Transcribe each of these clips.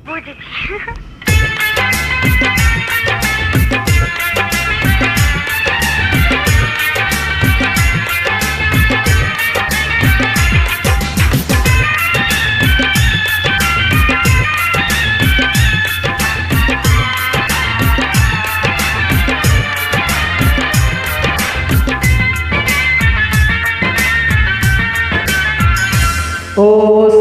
বুঝেছি। ও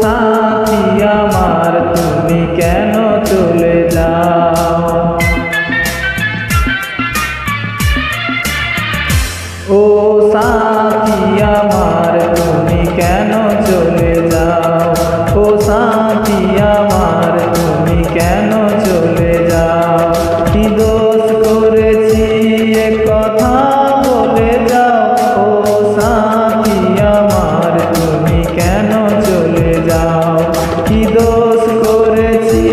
সাথী আমার তুমি কেন চলে যাও, ও সাথী আমার তুমি কেন চলে যাও, ও সাথী আমার তুমি কেন চলে যাও, কি দোষ করেছি এ কথা বলে যাও, ও সাথী আমার তুমি কেন চলে যাও, কি দোষ করেছি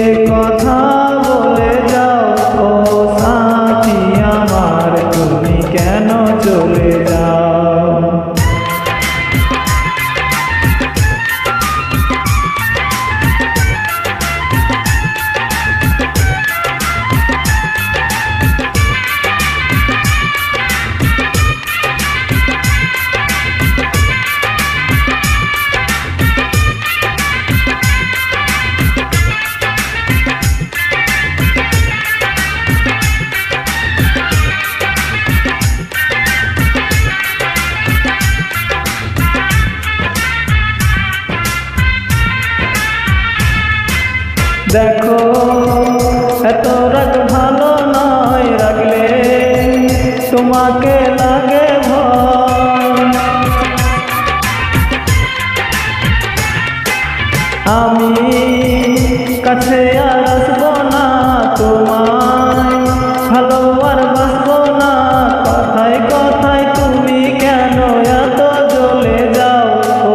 এ কথা বলে যাও, ও সাথী আমার তুমি কেন চলে যাও। দেখো এত রাগ ভালো নয়, রাখলে তোমাকে লাগে ভয়, আমি কাছে আর আসবো না, তোমায় ভালো আর বাসবো না, কথায় কথায় তুমি কেন এত জ্বলে যাও, ও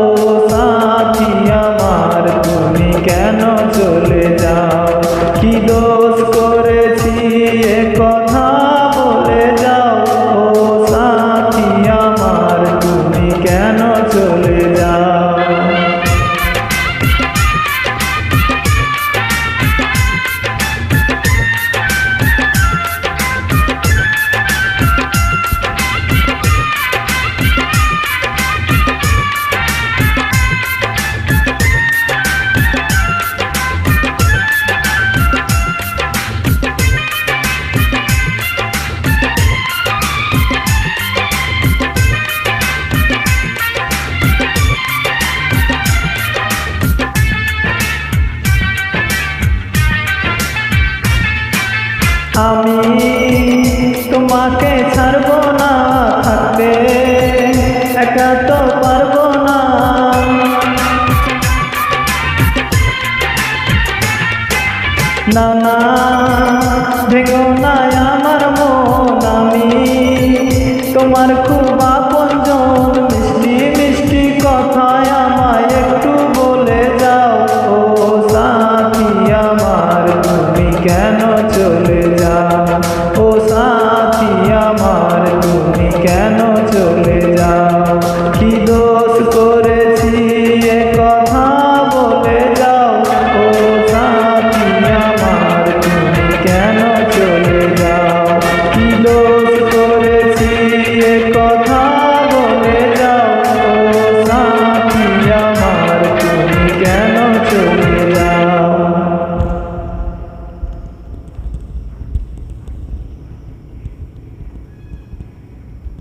সাথী আমার তুমি কেন চলে যাও, কি দোষ করেছি এ কথা বলে যাও, ও সাথী আমার তুমি কেন চলে যাও। আমি তোমাকে ছাড়বো না, থাকতে একা তো পারবো না, না না ভেঙো না আমার মন, আমি তোমার খুব আপনজন, মিষ্টি মিষ্টি কথায় আমায় একটু বলে যাও, ও সাথী আমার তুমি কেন চলে